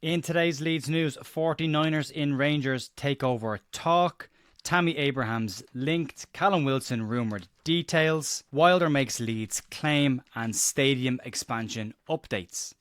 In today's Leeds news, 49ers in Rangers takeover talk, Tammy Abrahams linked, Callum Wilson rumoured details, Wilder makes Leeds claim, and stadium expansion updates.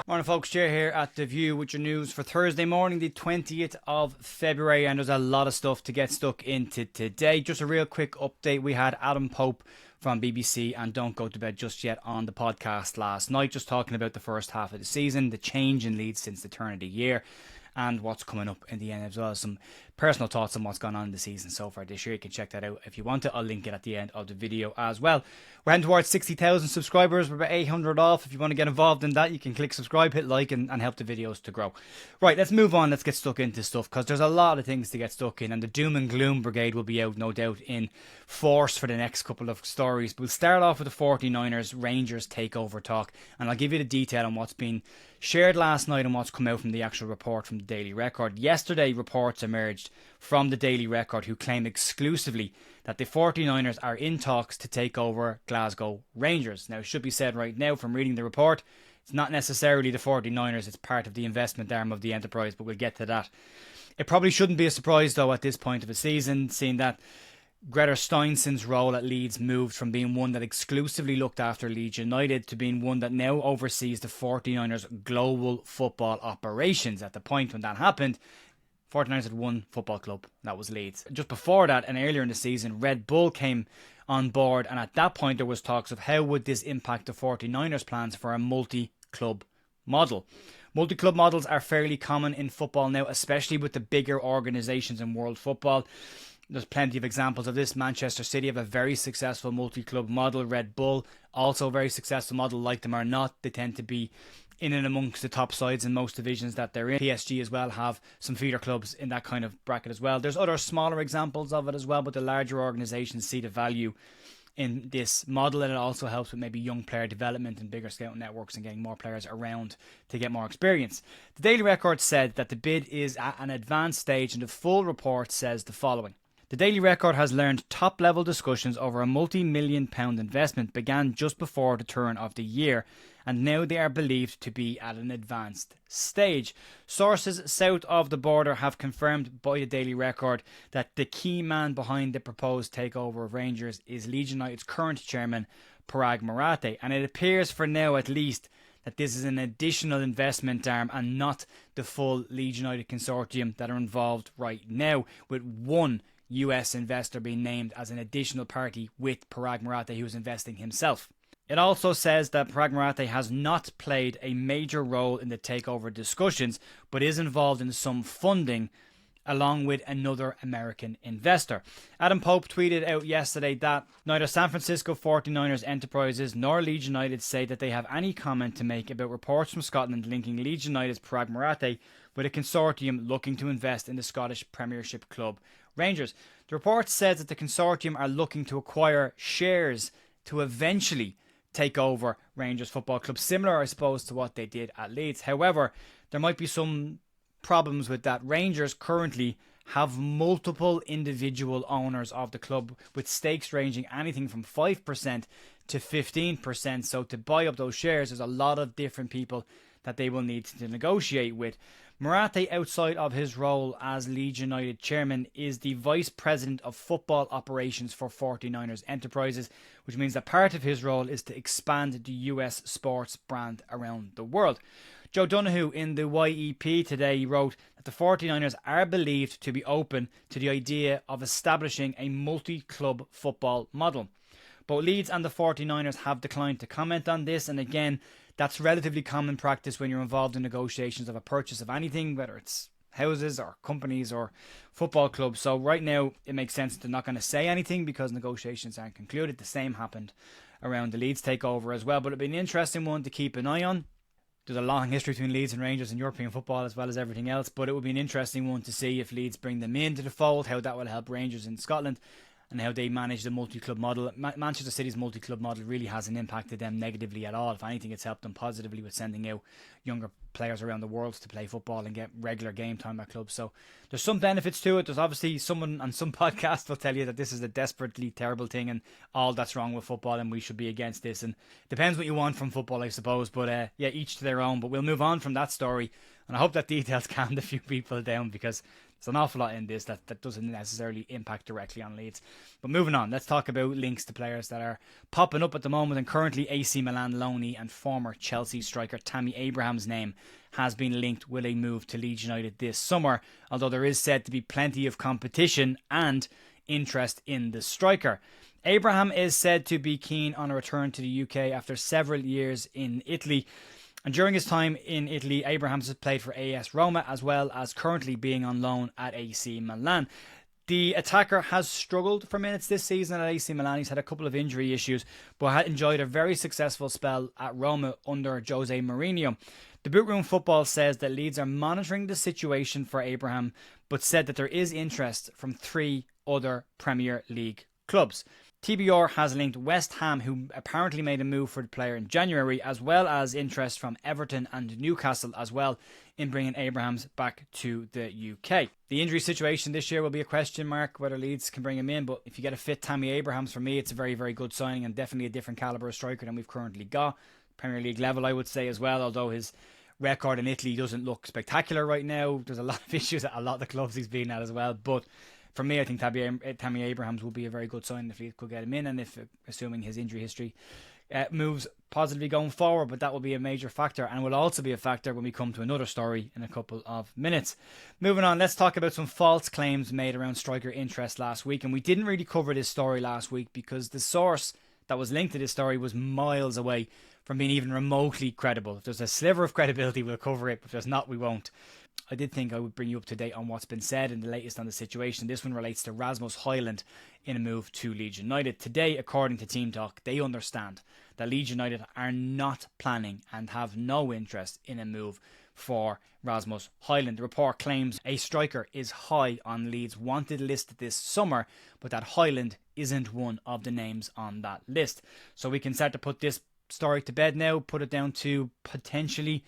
Morning folks, Chair here at The View with your news for Thursday morning, the 20th of February, and there's a lot of stuff to get stuck into today. Just a real quick update, we had Adam Pope from BBC and Don't Go to Bed Just Yet on the podcast last night, just talking about the first half of the season, the change in Leeds since the turn of the year, and what's coming up in the end, as well as some personal thoughts on what's gone on in the season so far this year. You can check that out if you want to. I'll link it at the end of the video as well. We're heading towards 60,000 subscribers. We're about 800 off. If you want to get involved in that, you can click subscribe, hit like, and help the videos to grow. Right, let's move on. Let's get stuck into stuff, because there's a lot of things to get stuck in, and the doom and gloom brigade will be out, no doubt, in force for the next couple of stories. We'll start off with the 49ers Rangers takeover talk, and I'll give you the detail on what's been shared last night and what's come out from the actual report from the Daily Record. Yesterday, reports emerged from the Daily Record who claim exclusively that the 49ers are in talks to take over Glasgow Rangers. Now, it should be said right now from reading the report, it's not necessarily the 49ers, it's part of the investment arm of the enterprise, but we'll get to that. It probably shouldn't be a surprise, though, at this point of the season, seeing that Greta Steinson's role at Leeds moved from being one that exclusively looked after Leeds United to being one that now oversees the 49ers' global football operations. At the point when that happened, 49ers had one football club, that was Leeds. Just before that, and earlier in the season, Red Bull came on board, and at that point there was talks of how would this impact the 49ers' plans for a multi-club model. Multi-club models are fairly common in football now, especially with the bigger organisations in world football. There's plenty of examples of this. Manchester City have a very successful multi-club model. Red Bull, also a very successful model. Like them or not, they tend to be in and amongst the top sides in most divisions that they're in. PSG as well have some feeder clubs in that kind of bracket as well. There's other smaller examples of it as well, but the larger organisations see the value in this model, and it also helps with maybe young player development and bigger scouting networks and getting more players around to get more experience. The Daily Record said that the bid is at an advanced stage, and the full report says the following. The Daily Record has learned top-level discussions over a multi-million-pound investment began just before the turn of the year, and now they are believed to be at an advanced stage. Sources south of the border have confirmed by the Daily Record that the key man behind the proposed takeover of Rangers is Leeds United's current chairman, Parag Marathe, and it appears for now at least that this is an additional investment arm and not the full Leeds United consortium that are involved right now, with one US investor being named as an additional party with Parag Marathe, who is investing himself. It also says that Parag Marathe has not played a major role in the takeover discussions, but is involved in some funding along with another American investor. Adam Pope tweeted out yesterday that neither San Francisco 49ers Enterprises nor Leeds United say that they have any comment to make about reports from Scotland linking Leeds United's Parag Marathe with a consortium looking to invest in the Scottish Premiership club Rangers. The report says that the consortium are looking to acquire shares to eventually take over Rangers Football Club, similar, I suppose, to what they did at Leeds. However, there might be some problems with that. Rangers currently have multiple individual owners of the club, with stakes ranging anything from 5% to 15%. So to buy up those shares, there's a lot of different people that they will need to negotiate with. Marathe, outside of his role as Leeds United chairman, is the vice president of football operations for 49ers Enterprises, which means that part of his role is to expand the US sports brand around the world. Joe Donoghue in the YEP today wrote that the 49ers are believed to be open to the idea of establishing a multi-club football model. Both Leeds and the 49ers have declined to comment on this, and again, that's relatively common practice when you're involved in negotiations of a purchase of anything, whether it's houses or companies or football clubs. So right now, it makes sense they're not going to say anything because negotiations aren't concluded. The same happened around the Leeds takeover as well, but it'll be an interesting one to keep an eye on. There's a long history between Leeds and Rangers in European football as well as everything else, but it would be an interesting one to see if Leeds bring them into the fold, how that will help Rangers in Scotland. and how they manage the multi-club model. Manchester City's multi-club model really hasn't impacted them negatively at all. If anything, it's helped them positively with sending out younger players around the world to play football and get regular game time at clubs. So there's some benefits to it. There's obviously someone on some podcast will tell you that this is a desperately terrible thing and all that's wrong with football and we should be against this. And depends what you want from football, I suppose. But yeah, each to their own. But we'll move on from that story. And I hope that details calmed a few people down, because there's an awful lot in this that doesn't necessarily impact directly on Leeds. But moving on, let's talk about links to players that are popping up at the moment. And currently AC Milan loanee and former Chelsea striker Tammy Abraham's name has been linked with a move to Leeds United this summer, although there is said to be plenty of competition and interest in the striker. Abraham is said to be keen on a return to the UK after several years in Italy. And during his time in Italy, Abrahams has played for AS Roma as well as currently being on loan at AC Milan. The attacker has struggled for minutes this season at AC Milan. He's had a couple of injury issues, but had enjoyed a very successful spell at Roma under Jose Mourinho. The Boot Room Football says that Leeds are monitoring the situation for Abraham, but said that there is interest from 3 other Premier League clubs. TBR has linked West Ham, who apparently made a move for the player in January, as well as interest from Everton and Newcastle as well in bringing Abrahams back to the UK. The injury situation this year will be a question mark whether Leeds can bring him in, but if you get a fit Tammy Abrahams, for me it's a very, very good signing and definitely a different calibre of striker than we've currently got. Premier League level, I would say, as well, although his record in Italy doesn't look spectacular right now. There's a lot of issues at a lot of the clubs he's been at as well, but for me, I think Tammy Abrahams will be a very good sign if he could get him in, and if, assuming his injury history moves positively going forward, but that will be a major factor and will also be a factor when we come to another story in a couple of minutes. Moving on, let's talk about some false claims made around striker interest last week, and we didn't really cover this story last week because the source that was linked to this story was miles away from being even remotely credible. If there's a sliver of credibility, we'll cover it, but if there's not, we won't. I did think I would bring you up to date on what's been said and the latest on the situation. This one relates to Rasmus Højlund in a move to Leeds United. Today, according to Team Talk, they understand that Leeds United are not planning and have no interest in a move for Rasmus Højlund. The report claims a striker is high on Leeds' wanted list this summer, but that Højlund isn't one of the names on that list. So we can start to put this story to bed now, put it down to potentially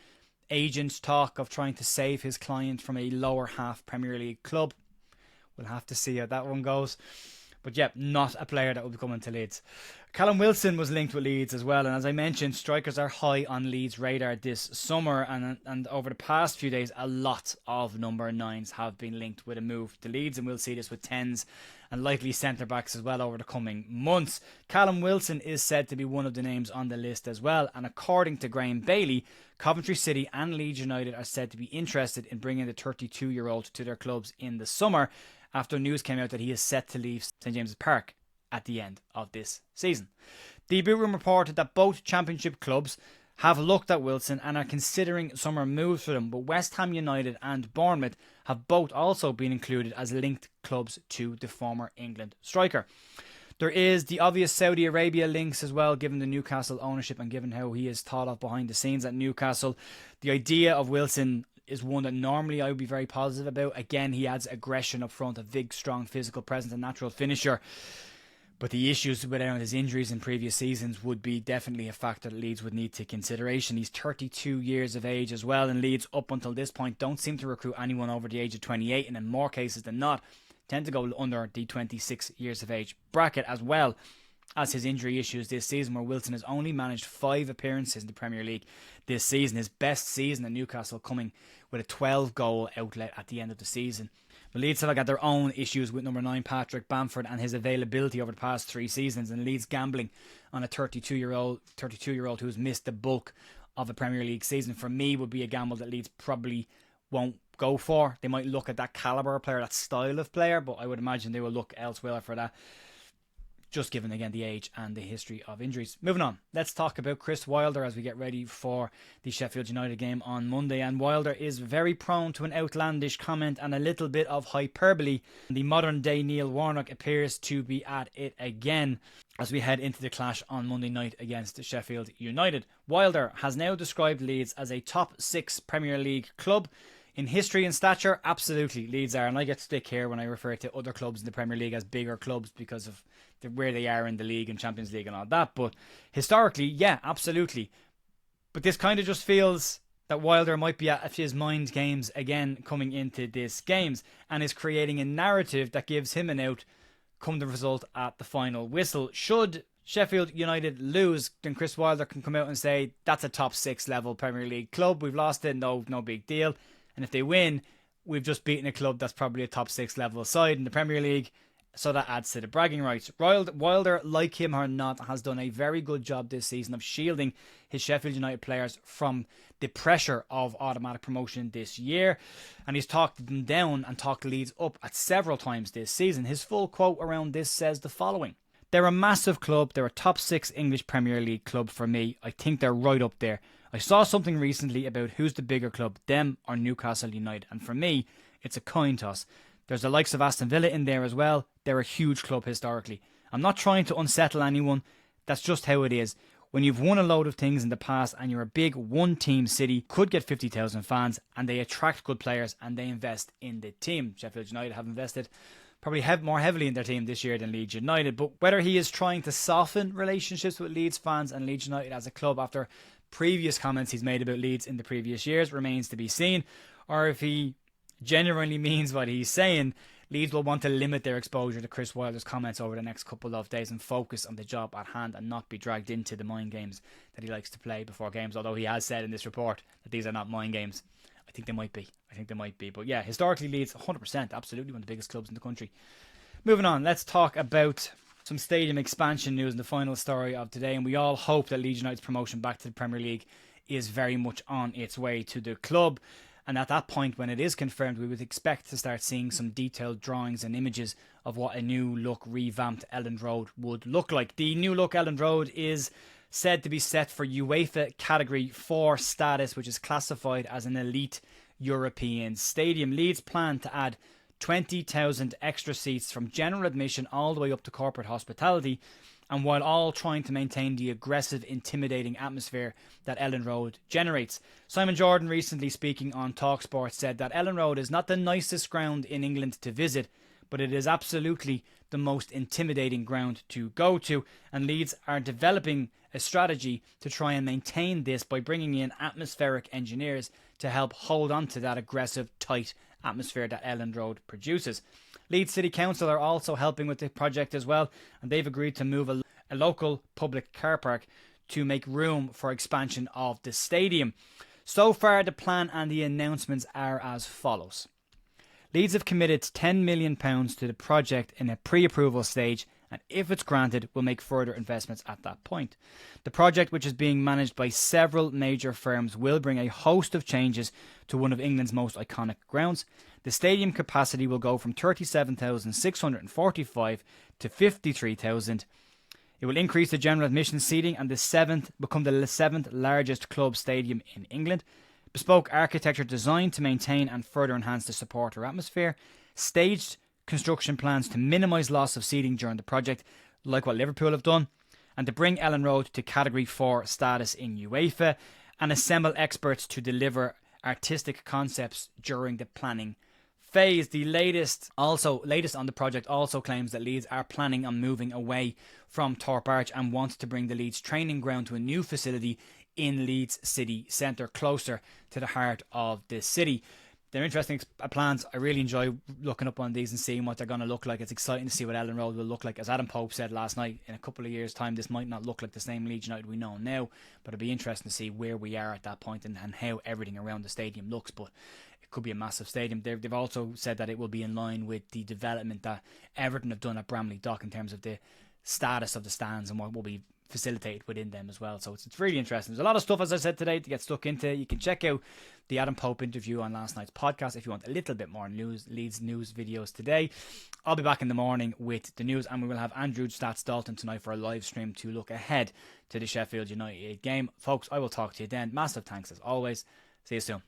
agents talk of trying to save his client from a lower half Premier League club. We'll have to see how that one goes. But yeah, not a player that will be coming to Leeds. Callum Wilson was linked with Leeds as well, and as I mentioned, strikers are high on Leeds' radar this summer, and over the past few days, a lot of number 9s have been linked with a move to Leeds, and we'll see this with 10s and likely centre-backs as well over the coming months. Callum Wilson is said to be one of the names on the list as well, and according to Graham Bailey, Coventry City and Leeds United are said to be interested in bringing the 32-year-old to their clubs in the summer, after news came out that he is set to leave St James's Park at the end of this season. The Boot Room reported that both championship clubs have looked at Wilson and are considering summer moves for him, but West Ham United and Bournemouth have both also been included as linked clubs to the former England striker. There is the obvious Saudi Arabia links as well, given the Newcastle ownership and given how he is thought of behind the scenes at Newcastle. The idea of Wilson is one that normally I would be very positive about. Again, he adds aggression up front, a big, strong physical presence, a natural finisher. But the issues with his injuries in previous seasons would be definitely a factor that Leeds would need to consideration. He's 32 years of age as well, and Leeds up until this point don't seem to recruit anyone over the age of 28, and in more cases than not tend to go under the 26 years of age bracket, as well as his injury issues this season, where Wilson has only managed 5 appearances in the Premier League this season. His best season at Newcastle coming with a 12-goal outlet at the end of the season. But Leeds have got their own issues with number 9 Patrick Bamford and his availability over the past 3 seasons, and Leeds gambling on a 32-year-old who's missed the bulk of a Premier League season, for me, would be a gamble that Leeds probably won't go for. They might look at that calibre of player, that style of player, but I would imagine they will look elsewhere for that, just given, again, the age and the history of injuries. Moving on, let's talk about Chris Wilder as we get ready for the Sheffield United game on Monday. And Wilder is very prone to an outlandish comment and a little bit of hyperbole. The modern-day Neil Warnock appears to be at it again as we head into the clash on Monday night against Sheffield United. Wilder has now described Leeds as a top 6 Premier League club In history and stature, absolutely, Leeds are. And I get stick here when I refer to other clubs in the Premier League as bigger clubs because of where they are in the league and Champions League and all that. But historically, yeah, absolutely. But this kind of just feels that Wilder might be at his mind games again coming into this games and is creating a narrative that gives him an out come the result at the final whistle. Should Sheffield United lose, then Chris Wilder can come out and say that's a top 6 level Premier League club. We've lost it, no big deal. And if they win, we've just beaten a club that's probably a top 6 level side in the Premier League. So that adds to the bragging rights. Wilder, like him or not, has done a very good job this season of shielding his Sheffield United players from the pressure of automatic promotion this year. And he's talked them down and talked Leeds up at several times this season. His full quote around this says the following: "They're a massive club. They're a top 6 English Premier League club for me. I think they're right up there. I saw something recently about who's the bigger club, them or Newcastle United. And for me, it's a coin toss. There's the likes of Aston Villa in there as well. They're a huge club historically. I'm not trying to unsettle anyone. That's just how it is. When you've won a load of things in the past and you're a big one-team city, could get 50,000 fans and they attract good players and they invest in the team." Sheffield United have invested probably more heavily in their team this year than Leeds United. But whether he is trying to soften relationships with Leeds fans and Leeds United as a club after previous comments he's made about Leeds in the previous years remains to be seen, or if he genuinely means what he's saying, Leeds will want to limit their exposure to Chris Wilder's comments over the next couple of days and focus on the job at hand and not be dragged into the mind games that he likes to play before games, although he has said in this report that these are not mind games. I think they might be. But yeah, historically Leeds, 100%, absolutely one of the biggest clubs in the country. Moving on, let's talk about some stadium expansion news in the final story of today. And we all hope that Leeds United's promotion back to the Premier League is very much on its way to the club. And at that point, when it is confirmed, we would expect to start seeing some detailed drawings and images of what a new look revamped Elland Road would look like. The new look Elland Road is said to be set for UEFA Category 4 status, which is classified as an elite European stadium. Leeds plan to add 20,000 extra seats from general admission all the way up to corporate hospitality, and while all trying to maintain the aggressive, intimidating atmosphere that Elland Road generates. Simon Jordan, recently speaking on TalkSport, said that Elland Road is not the nicest ground in England to visit, but it is absolutely the most intimidating ground to go to, and Leeds are developing a strategy to try and maintain this by bringing in atmospheric engineers to help hold on to that aggressive, tight atmosphere that Elland Road produces. Leeds City Council are also helping with the project as well, and they've agreed to move a local public car park to make room for expansion of the stadium. So far, the plan and the announcements are as follows. Leeds have committed £10 million to the project in a pre-approval stage, and if it's granted, will make further investments at that point. The project, which is being managed by several major firms, will bring a host of changes to one of England's most iconic grounds. The stadium capacity will go from 37,645 to 53,000. It will increase the general admission seating and become the 7th largest club stadium in England. Bespoke architecture designed to maintain and further enhance the supporter atmosphere. Staged construction plans to minimise loss of seating during the project, like what Liverpool have done, and to bring Elland Road to Category 4 status in UEFA, and assemble experts to deliver artistic concepts during the planning phase. The latest on the project also claims that Leeds are planning on moving away from Thorpe Arch and want to bring the Leeds training ground to a new facility in Leeds city centre, closer to the heart of the city. They're interesting plans. I really enjoy looking up on these and seeing what they're going to look like. It's exciting to see what Elland Road will look like. As Adam Pope said last night, in a couple of years' time, this might not look like the same Leeds United we know now, but it'll be interesting to see where we are at that point and how everything around the stadium looks. But it could be a massive stadium. They've also said that it will be in line with the development that Everton have done at Bramley Dock in terms of the status of the stands and what will be facilitated within them as well. So it's really interesting. There's a lot of stuff, as I said, today to get stuck into. You can check out the Adam Pope interview on last night's podcast if you want a little bit more Leeds news videos today. I'll be back in the morning with the news, and we will have Andrew Stats Dalton tonight for a live stream to look ahead to the Sheffield United game. Folks, I will talk to you then. Massive thanks as always. See you soon.